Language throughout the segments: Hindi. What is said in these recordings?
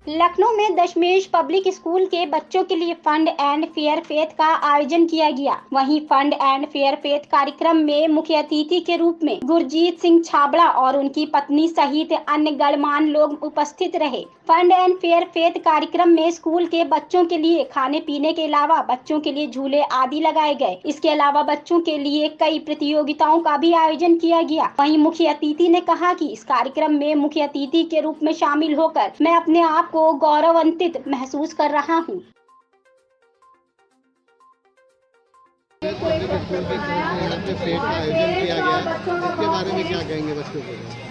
लखनऊ में दशमेश पब्लिक स्कूल के बच्चों के लिए फंड एंड फेयर फेथ का आयोजन किया गया। वहीं फंड एंड फेयर फेथ कार्यक्रम में मुख्य अतिथि के रूप में गुरजीत सिंह छाबड़ा और उनकी पत्नी सहित अन्य गणमान्य लोग उपस्थित रहे। फंड एंड फेयर फेथ कार्यक्रम में स्कूल के बच्चों के लिए खाने पीने के अलावा बच्चों के लिए झूले आदि लगाए गए। इसके अलावा बच्चों के लिए कई प्रतियोगिताओं का भी आयोजन किया गया। वहीं मुख्य अतिथि ने कहा कि इस कार्यक्रम में मुख्य अतिथि के रूप में शामिल होकर मैं अपने आप को गौरवान्वित महसूस कर रहा हूँ।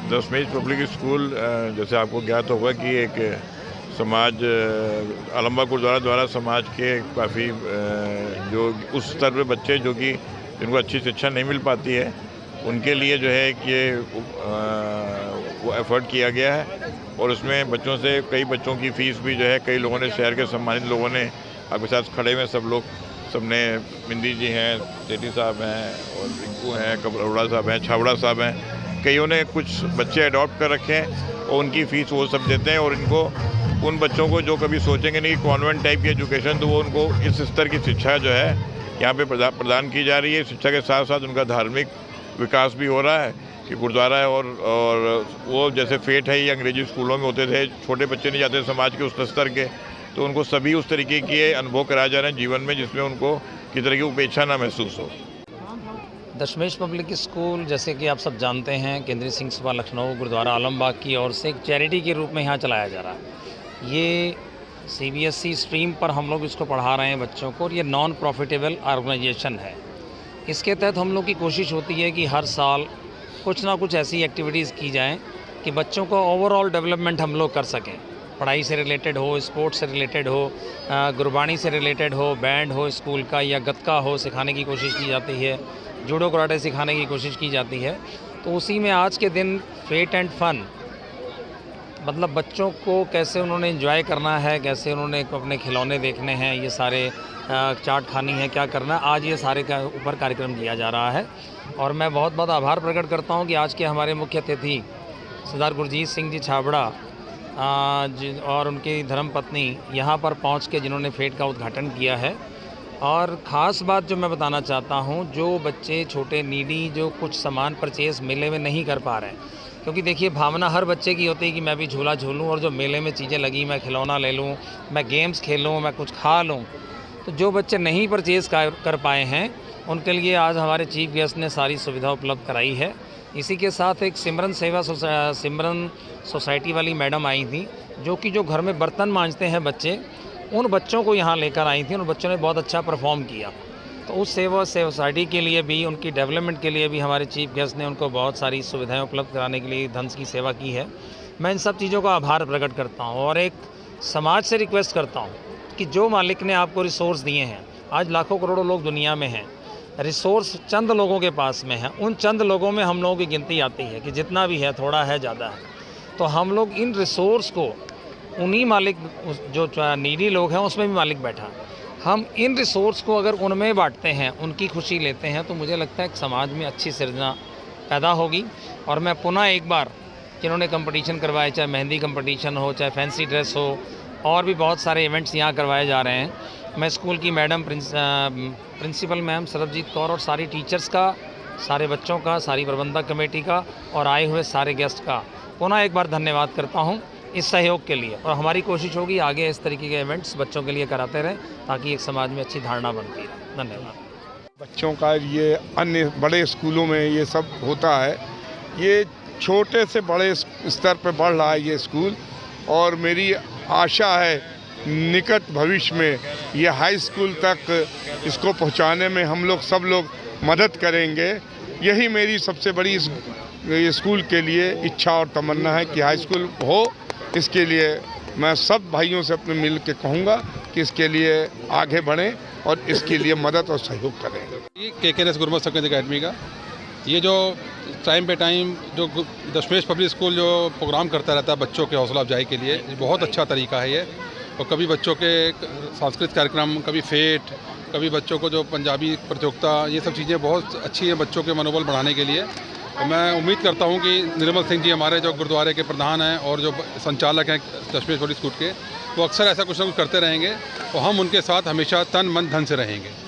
दशमेश पब्लिक स्कूल जैसे आपको ज्ञात होगा कि एक समाज आलमबाग गुरुद्वारा द्वारा समाज के काफ़ी जो उस स्तर पे बच्चे जो कि जिनको अच्छी शिक्षा नहीं मिल पाती है उनके लिए जो है कि वो एफर्ट किया गया है और उसमें बच्चों से कई बच्चों की फ़ीस भी जो है कई लोगों ने शहर के सम्मानित लोगों ने आपके साथ खड़े हुए सब लोग सबने बिंदी जी हैं, सेठी साहब हैं और रिंकू हैं, कबरोड़ा साहब हैं, छाबड़ा साहब हैं, कईयों ने कुछ बच्चे अडॉप्ट कर रखे हैं और उनकी फ़ीस वो सब देते हैं और इनको उन बच्चों को जो कभी सोचेंगे नहीं कॉन्वेंट टाइप की एजुकेशन तो वो उनको इस स्तर की शिक्षा जो है यहाँ पे प्रदान की जा रही है। शिक्षा के साथ साथ उनका धार्मिक विकास भी हो रहा है कि गुरुद्वारा है और वो जैसे फेट है ये अंग्रेजी स्कूलों में होते थे, छोटे बच्चे नहीं जाते समाज के उस स्तर के, तो उनको सभी उस तरीके के अनुभव कराए जा रहे हैं जीवन में जिसमें उनको किसी तरह की उपेक्षा ना महसूस हो। दशमेश पब्लिक स्कूल जैसे कि आप सब जानते हैं केंद्रीय सिंह सभा लखनऊ गुरुद्वारा आलमबाग की ओर से एक चैरिटी के रूप में यहाँ चलाया जा रहा है। ये CBSE स्ट्रीम पर हम लोग इसको पढ़ा रहे हैं बच्चों को और ये नॉन प्रॉफिटेबल ऑर्गेनाइजेशन है। इसके तहत हम लोग की कोशिश होती है कि हर साल कुछ ना कुछ ऐसी एक्टिविटीज़ की जाएं कि बच्चों को ओवरऑल डेवलपमेंट हम लोग कर सकें। पढ़ाई से रिलेटेड हो, स्पोर्ट्स से रिलेटेड हो, गुरबानी से रिलेटेड हो, बैंड हो स्कूल का या गतका हो सिखाने की कोशिश की जाती है, जूडो कराटे सिखाने की कोशिश की जाती है। तो उसी में आज के दिन फेट एंड फन मतलब बच्चों को कैसे उन्होंने एंजॉय करना है, कैसे उन्होंने अपने खिलौने देखने हैं, ये सारे चाट खानी है, क्या करना है, आज ये सारे का ऊपर कार्यक्रम किया जा रहा है। और मैं बहुत बहुत आभार प्रकट करता हूँ कि आज के हमारे मुख्य अतिथि सरदार गुरजीत सिंह जी छाबड़ा और उनकी धर्मपत्नी यहाँ पर पहुँच के जिन्होंने फेट का उद्घाटन किया है। और ख़ास बात जो मैं बताना चाहता हूँ, जो बच्चे छोटे नीडी जो कुछ सामान परचेज़ मेले में नहीं कर पा रहे हैं, क्योंकि देखिए भावना हर बच्चे की होती है कि मैं भी झूला झूलूँ और जो मेले में चीज़ें लगी मैं खिलौना ले लूँ, मैं गेम्स खेलूँ, मैं कुछ खा लूँ। तो जो बच्चे नहीं परचेज़ कर पाए हैं उनके लिए आज हमारे चीफ गेस्ट ने सारी सुविधा उपलब्ध कराई है। इसी के साथ एक सिमरन सोसाइटी वाली मैडम आई थी जो घर में बर्तन मांजते हैं बच्चे, उन बच्चों को यहाँ लेकर आई थी। उन बच्चों ने बहुत अच्छा परफॉर्म किया। तो उस सोसाइटी के लिए भी, उनकी डेवलपमेंट के लिए भी हमारे चीफ गेस्ट ने उनको बहुत सारी सुविधाएं उपलब्ध कराने के लिए धन की सेवा की है। मैं इन सब चीज़ों का आभार प्रकट करता हूँ और एक समाज से रिक्वेस्ट करता हूँ कि जो मालिक ने आपको रिसोर्स दिए हैं, आज लाखों करोड़ों लोग दुनिया में हैं, रिसोर्स चंद लोगों के पास में है, उन चंद लोगों में हम लोगों की गिनती आती है कि जितना भी है थोड़ा है ज़्यादा है। तो हम लोग इन रिसोर्स को उन्हीं मालिक जो नीडी लोग हैं उसमें भी मालिक बैठा, हम इन रिसोर्स को अगर उनमें बांटते हैं, उनकी खुशी लेते हैं, तो मुझे लगता है कि समाज में अच्छी सृजना पैदा होगी। और मैं पुनः एक बार जिन्होंने कंपटीशन करवाए, चाहे मेहंदी कंपटीशन हो, चाहे फैंसी ड्रेस हो, और भी बहुत सारे इवेंट्स यहाँ करवाए जा रहे हैं, मैं स्कूल की madam principal ma'am Sarabjit Kaur और सारी टीचर्स का, सारे बच्चों का, सारी प्रबंधक कमेटी का और आए हुए सारे गेस्ट का पुनः एक बार धन्यवाद करता हूँ इस सहयोग के लिए। और हमारी कोशिश होगी आगे इस तरीके के इवेंट्स बच्चों के लिए कराते रहें ताकि एक समाज में अच्छी धारणा बनती रहे। धन्यवाद। बच्चों का ये अन्य बड़े स्कूलों में ये सब होता है, ये छोटे से बड़े स्तर पर बढ़ रहा है ये स्कूल, और मेरी आशा है निकट भविष्य में ये हाई स्कूल तक इसको पहुंचाने में हम लोग सब लोग मदद करेंगे। यही मेरी सबसे बड़ी स्कूल के लिए इच्छा और तमन्ना है कि हाई स्कूल हो। इसके लिए मैं सब भाइयों से अपने मिल के कहूँगा कि इसके लिए आगे बढ़ें और इसके लिए मदद और सहयोग करें। KKNS गुरुमत सेकेंडरी अकेडमी का ये जो टाइम पे टाइम जो दशमेश पब्लिक स्कूल जो प्रोग्राम करता रहता है बच्चों के हौसला अफजाई के लिए, बहुत अच्छा तरीका है ये। और कभी बच्चों के सांस्कृतिक कार्यक्रम, कभी फेट, कभी बच्चों को जो पंजाबी प्रतियोगिता, ये सब चीज़ें बहुत अच्छी हैं बच्चों के मनोबल बढ़ाने के लिए। और मैं उम्मीद करता हूँ कि निर्मल सिंह जी हमारे जो गुरुद्वारे के प्रधान हैं और जो संचालक हैं दशमेश पब्लिक स्कूल के, वो अक्सर ऐसा कुछ ना कुछ करते रहेंगे और हम उनके साथ हमेशा तन मन धन से रहेंगे।